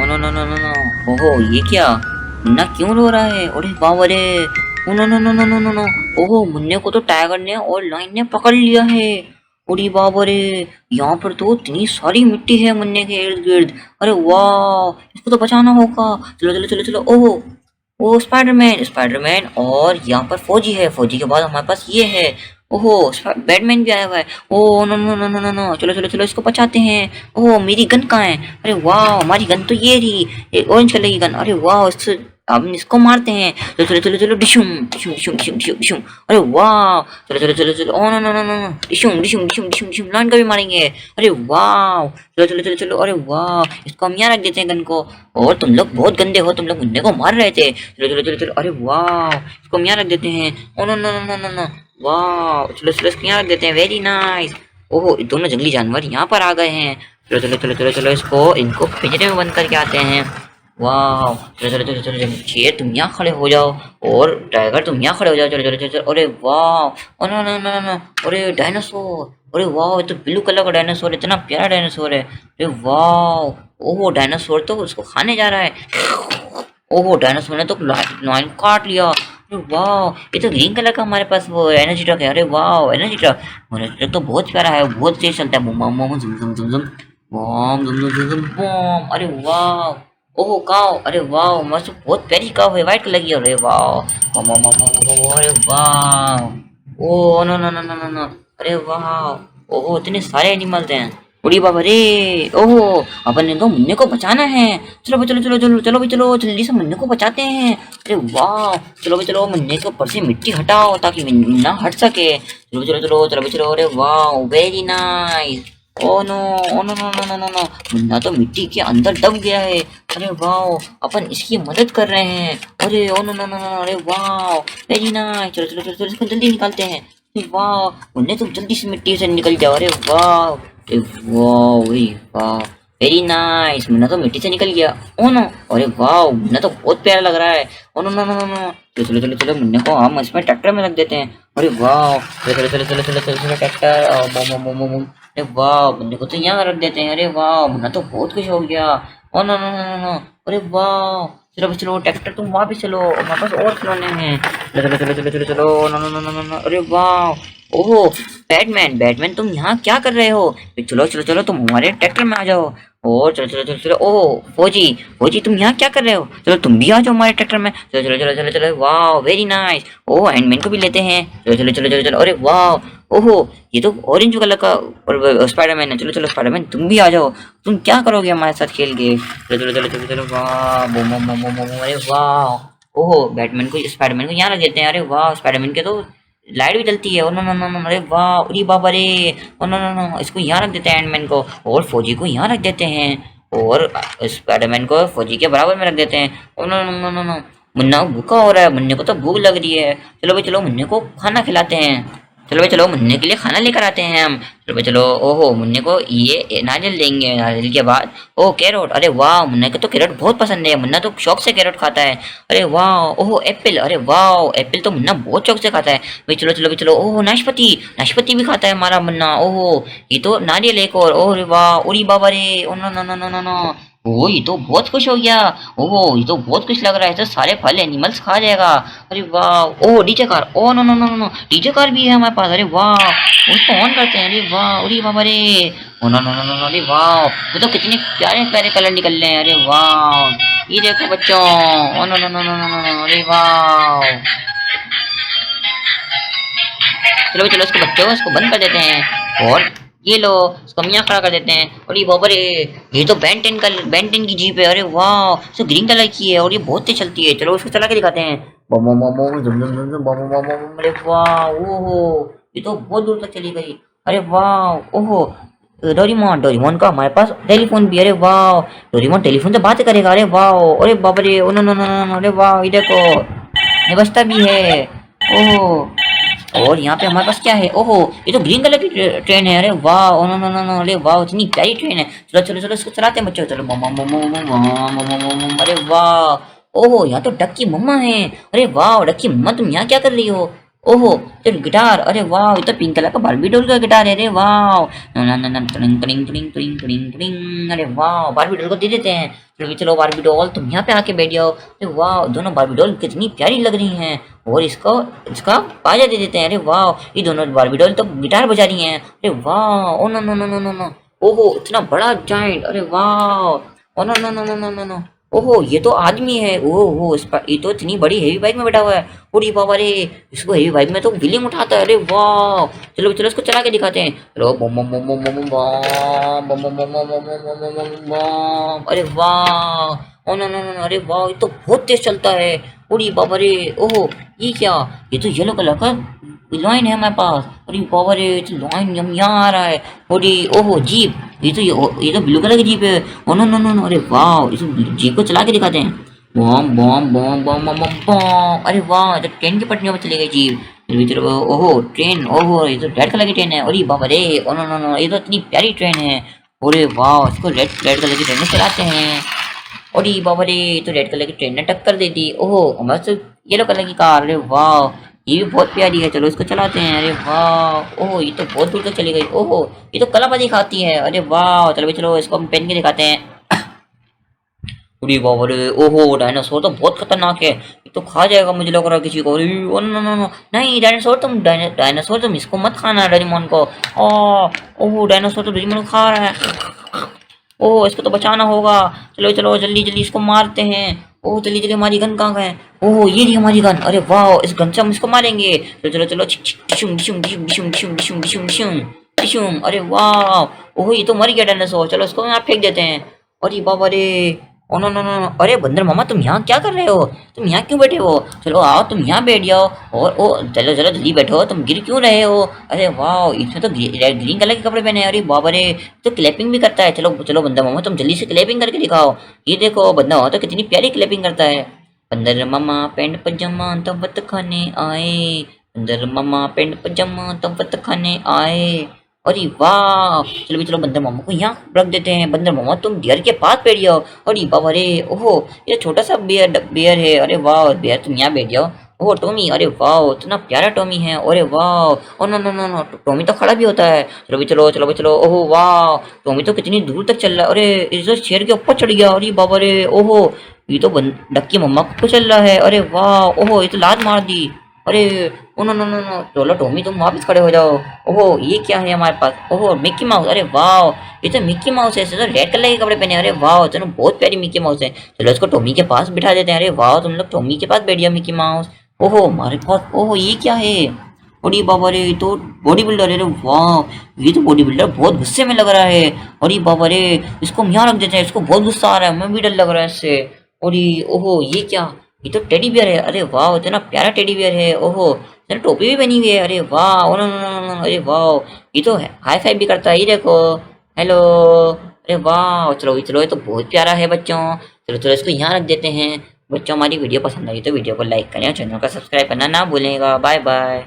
No no no no no. ओहो ये क्या, मुन्ना क्यों रो रहा है? अरे बाबा रे, oh no no no no no no no. ओहो मुन्ने को तो टाइगर ने और लाइन ने पकड़ लिया है। अरे बाबा रे, यहाँ पर तो इतनी सारी मिट्टी है मुन्ने के इर्द गिर्द। अरे वाह, इसको तो बचाना होगा। चलो चलो चलो चलो। ओहो ओ स्पाइडरमैन स्पाइडरमैन, और यहाँ पर फौजी है। फौजी के बाद हमारे पास ये है। ओहो बैटमैन भी आया हुआ है। Oh no no no no no no, चलो चलो चलो इसको बचाते हैं। ओह मेरी गन कहाँ है? अरे वाह, हमारी गन तो ये रही, ये ऑरेंज कलर की गन। अरे वाह, इससे अब इसको मारते हैं। चलो चलो चलो चलो, डिशुम डिशुम डिशुम डिशुम डिशुम डिशुम। अरे वाह, चलो चलो चलो चलो। Oh no no no no no, डिशुम डिशुम डिशुम डिशुम डिशुम, लाइन का भी मारेंगे। अरे वाह, चलो चलो चलो चलो। अरे वाह, इसको हम यहाँ रख देते हैं गन को। और तुम लोग बहुत गंदे हो, तुम लोग मुन्ने को मार रहे थे। चलो चलो चलो चलो। अरे वाह, इसको हम यहाँ रख देते हैं। Oh no no no no no no, वाह, चलो चलो इसको यहाँ रख देते हैं। Very nice. ओहो दोनों जंगली जानवर यहाँ पर आ गए हैं। चलो चलो चलो चलो चलो, इसको इनको पिंजरे में बंद करके आते हैं। वाह, चलो चलो चलो चलो चलो, शेर तुम यहाँ खड़े हो जाओ, और टाइगर तुम यहाँ खड़े हो जाओ। चलो चलो चलो चलो। अरे वाह, oh no no no no, अरे डायनासोर। अरे वाह, ये तो ब्लू कलर का डायनासोर, इतना प्यारा डायनासोर है। अरे वाह, ओहो डायनासोर तो उसको खाने जा रहा है। ओहो डायनासोर ने तो लाइन काट लिया। अरे वाह, ये तो ग्रीन कलर का हमारे पास वो एनर्जी ट्रक है। अरे वाह, एनर्जी ट्रक, एनर्जी ट्रक तो बहुत प्यारा है, बहुत तेज चलता है। बम बम बम जुम जुम जुम जुम, बम जुम जुम जुम जुम बम। अरे वाह, ओहो काव, अरे वाह मस्त, बहुत प्यारी काव है, व्हाइट कलर की। अरे वाह, बम बम बम बम बम, अरे वाह। Oh no no no no no no, अरे वाह, ओहो इतने सारे एनिमल्स हैं। उड़ी बाबा रे, ओहो अपन ने तो मुन्ने को बचाना है। चलो भाई चलो चलो चलो चलो भाई, चलो जल्दी से मुन्ने को बचाते हैं। अरे वाह, चलो भाई चलो, मुन्ने के ऊपर से मिट्टी हटाओ ताकि मुन्ना हट सके। चलो चलो चलो चलो भाई चलो। अरे वाह, very nice. Oh no oh no no no no no no, मुन्ना तो मिट्टी के अंदर दब गया है। अरे वाह, अपन इसकी मदद कर रहे हैं। अरे oh no no no no, अरे वाह, वेरी नाइस। चलो चलो चलो चलो, इसको जल्दी निकालते हैं। अरे वाह, मुन्ने तुम जल्दी से मिट्टी से निकल जाओ। अरे वाह, अरे वाह, वही वाह, वेरी नाइस। मुन्ना तो मिट्टी से निकल गया। ओ नो, अरे वाह, मुन्ना तो बहुत प्यारा लग रहा है। Oh no no no no no, चलो चलो चलो चलो, मुन्ने को हम इसमें ट्रैक्टर में रख देते हैं। अरे वाह, चलो चलो चलो चलो चलो चलो ट्रैक्टर, बम बम बम बम। अरे वाह, मुन्ने को तो यहाँ रख देते हैं। अरे वाह, मुन्ना तो बहुत खुश हो गया। Oh no no no no no, अरे वाह, चलो चलो ट्रैक्टर तुम वापस चलो, हमारे पास और खिलौने हैं। चलो चलो चलो चलो चलो चलो, no no no no no, अरे वाह। ओहो बैटमैन, बैटमैन तुम यहाँ क्या कर रहे हो? चलो चलो चलो, तुम हमारे ट्रैक्टर में आ जाओ। और चलो चलो चलो चलो। ओह फौजी, फौजी तुम यहाँ क्या कर रहे हो? चलो तुम भी आ जाओ हमारे ट्रैक्टर में। चलो चलो चलो चलो चलो, वाह वेरी नाइस। ओह हैंडमैन को भी लेते हैं। चलो चलो चलो चलो चलो, अरे वाह, ओहो ये तो ऑरेंज कलर का स्पाइडरमैन है। चलो चलो स्पाइडरमैन तुम भी आ जाओ, तुम क्या करोगे हमारे साथ खेल के? चलो चलो चलो चलो चलो, वाह बम बम बम बम बम, अरे वाह। ओहो बैटमैन को, स्पाइडरमैन को यहाँ रख देते हैं। अरे वाह, स्पाइडरमैन के तो लाइट भी जलती है। Oh no no no no, अरे वाह, अरे बाबा रे, ओ नो नो नो, इसको यहाँ रख देते हैं एंडमैन को, और फौजी को यहाँ रख देते हैं, और स्पाइडरमैन को फौजी के बराबर में रख देते हैं। Oh no no no no no, मुन्ना भूखा हो रहा है, मुन्ने को तो भूख लग रही है। चलो भाई चलो, मुन्ने को खाना खिलाते हैं। चलो भाई चलो, मुन्ने के लिए खाना लेकर आते हैं हम। चलो भाई चलो। ओहो मुन्ने को ये नारियल देंगे, नारियल के बाद ओ कैरोट। अरे वाह, मुन्ने को तो कैरोट बहुत पसंद है, मुन्ना तो शौक से कैरोट खाता है। अरे वाह, ओहो एप्पल, अरे वाह, एप्पल तो मुन्ना बहुत शौक से खाता है। भाई चलो चलो भाई चलो। ओहो नाशपाती, नाशपाती भी खाता है हमारा मुन्ना। ओहो ये तो नारियल एक और। ओह वाह, उरी बाबा रे, oh no no no no no no, ओ ये तो बहुत खुश हो गया। ओहो ये तो बहुत खुश लग रहा है, तो सारे फल एनिमल्स खा जाएगा। अरे वाह, oh DJ car, oh no no no no, DJ car भी है हमारे पास। अरे वाह, उसको ऑन करते हैं। अरे वाह, अरे बाबा रे, oh no no no no, अरे वाह, ये तो कितने प्यारे प्यारे कलर निकल रहे हैं। अरे वाह, ये देखो बच्चों, oh no no no no no no, अरे वाह। चलो चलो, इसको बच्चों इसको बंद कर देते हैं, और ये लो इसको हम यहाँ खड़ा कर देते हैं। और ये बाबा रे, ये तो बेंटेन की जीप है। अरे वाह, तो ग्रीन कलर की है और ये बहुत तेज चलती है। चलो उसको चला के दिखाते हैं। बम बम बम बम, जुम जुम जुम जुम, बम बम बम बम, अरे वाह, ओहो ये तो बहुत दूर तक चली गई। अरे वाह, ओहो डोरेमोन, डोरेमोन का हमारे पास टेलीफोन भी। अरे वाह, डोरेमोन टेलीफोन से बात करेगा। अरे वाह, अरे बाबा रे, oh no no no no, अरे वाह, ये देखो ये बस्ता भी है। ओहो, और यहाँ पे हमारे पास क्या है? ओहो ये तो ग्रीन कलर की ट्रेन है। अरे वाह, oh no no no no, अरे वाह, इतनी प्यारी ट्रेन है। चलो चलो चलो, इसको चलाते हैं बच्चों। चलो बम बम बम बम बम बम बम बम बम, अरे वाह। ओहो यहाँ तो डक की मम्मा है। अरे वाह डक की मम्मा, तुम यहाँ क्या कर रही हो? ओहो चलो गिटार, अरे वाह, ये तो पिंक कलर का बारबी डॉल का गिटार है। अरे वाह, ना ना ना, ट्रिंग ट्रिंग ट्रिंग ट्रिंग ट्रिंग ट्रिंग, अरे वाह, बारबी डॉल को दे देते हैं। चलो चलो बारबी डॉल तुम यहाँ पे आके बैठ जाओ। अरे वाह दोनों बारबी डॉल कितनी प्यारी लग रही हैं। और इसको इसका बाजा दे देते हैं। अरे वाह ये दोनों बारबी डॉल तो गिटार बजा रही हैं। अरे वाह oh no no no no no no, ओहो इतना बड़ा जाइंट, अरे वाह oh no no no no no no no, ओहो ये तो आदमी है, ओहो इस पर ये तो इतनी बड़ी हेवी बाइक में बैठा हुआ है। पूरी बाबा रे, इसको हेवी बाइक में तो व्हीलिंग उठाता है। अरे वाह चलो चलो इसको चला के दिखाते हैं। चलो बम बम बम बम बम बम बम बम बम बम बम बम बम बम बम बम, अरे वाह ओ नो नो नो, अरे वाह ये तो बहुत तेज चलता है। पूरी बाबा रे, ओहो ये क्या, ये तो येलो कलर का लॉइन है हमारे पास। अरे बाबा रे ये तो लॉइन यहाँ आ रहा है। अरे ओहो जीप, ये तो ब्लू कलर की जीप है। Oh no no no no, अरे वाह इस जीप को चला के दिखाते हैं। बम बम बम बम बम बम बम, अरे वाह ये तो ट्रेन की पटरियों में चली गई जीप। फिर भी ओहो ट्रेन, ओहो ये तो रेड कलर की ट्रेन है। अरे बाबा रे ओ नो नो नो, ये तो इतनी प्यारी ट्रेन है। अरे वाह इसको रेड रेड कलर की ट्रेन में चलाते हैं। अरे बाबा रे तो रेड कलर की ट्रेन ने टक्कर दे दी। ओहो हमारे तो येलो कलर की कार, अरे वाह ये भी बहुत प्यारी है, चलो इसको चलाते हैं। अरे वाह ओहो ये तो बहुत दूर तक चली गई। ओहो ये तो कलाबाजी खाती है। अरे वाह चलो भाई चलो इसको हम पहन के दिखाते हैं। अरे बाबा रे, ओहो डायनासोर तो बहुत खतरनाक है, ये तो खा जाएगा मुझे लग रहा है किसी को। अरे ओ नो नो नो, नहीं डायनासोर तुम इसको मत खाना डोरेमोन को। ओहो डायनासोर तो डोरेमोन को खा रहा है। ओह इसको तो बचाना होगा। चलो चलो जल्दी जल्दी इसको मारते हैं। ओह जल्दी जल्दी हमारी गन कहाँ है। ओह ये रही हमारी गन। अरे वाह इस गन से हम इसको मारेंगे। चलो चलो चलो डिशुम डिशुम डिशुम डिशुम डिशुम डिशुम डिशुम डिशुम डिशुम, अरे वाह ओह ये तो मर गया डायनासोर। चलो इसको यहाँ फेंक देते हैं। अरे बाबा रे ओ नो नो नो, अरे बंदर मामा तुम यहाँ क्या कर रहे हो, तुम यहाँ क्यों बैठे हो। चलो आओ तुम यहाँ बैठ जाओ। और ओ चलो चलो जल्दी बैठो, तुम गिर क्यों रहे हो। अरे वाह इसमें तो ग्रीन कलर के कपड़े पहने हैं। अरे बाबा रे तो क्लैपिंग भी करता है। चलो चलो बंदर मामा तुम जल्दी से क्लैपिंग करके दिखाओ। ये देखो बंदर मामा तो कितनी प्यारी क्लैपिंग करता है। बंदर मामा पैंट पजामा तब वत खाने आए, बंदर मामा पैंट पजामा तब वत खाने आए। अरे वाह चलो भी चलो बंदर मामा को यहाँ रख देते हैं। बंदर मामा तुम बियर के पास बैठ जाओ। अरे बाबा रे ओहो ये छोटा सा बियर बियर है। अरे वाह बियर तुम यहाँ बैठ जाओ। ओह टॉमी, अरे वाह इतना प्यारा टॉमी है। अरे वाह oh no no no no, Tommy तो खड़ा भी होता है। चलो भी चलो चलो भी चलो। ओहो वाह टॉमी तो कितनी दूर तक चल रहा है। अरे इस तो शेर के ऊपर चढ़ गया। अरे बाबा रे ओहो ये तो डक की मम्मा को चल रहा है। अरे वाह ओहो ये तो लात मार दी। अरे oh no no no no, चलो टॉमी तुम वापस खड़े हो जाओ। ओहो ये क्या है हमारे पास। ओहो मिक्की माउस, अरे वाह ये तो मिक्की माउस है। तो रेड कलर के कपड़े पहने। अरे वाह चलो बहुत प्यारी मिक्की माउस है। चलो इसको टॉमी के पास बिठा देते हैं। अरे वाह तुम लोग टॉमी के पास बैठ गया मिक्की माउस। ओहो हमारे पास, ओहो ये क्या है। अरे बाबा रे तो बॉडी बिल्डर है। अरे वाह ये तो बॉडी बिल्डर बहुत गुस्से में लग रहा है। अरे बाबा रे इसको हम यहाँ रख देते हैं, इसको बहुत गुस्सा आ रहा है, हमें भी डर लग रहा है इससे। अरे ओहो ये क्या, ये तो टेडी बियर है। अरे वाह इतना प्यारा टेडी बियर है। ओहो इतना टोपी भी बनी हुई है। अरे वाह oh no no no no, अरे वाह ये तो हाई फाइव भी करता है। ये देखो हेलो, अरे वाह चलो चलो ये तो बहुत प्यारा है बच्चों। चलो चलो इसको यहाँ रख देते हैं। बच्चों हमारी वीडियो पसंद आई तो वीडियो को लाइक करें और चैनल को सब्सक्राइब करना ना भूलेगा। Bye bye.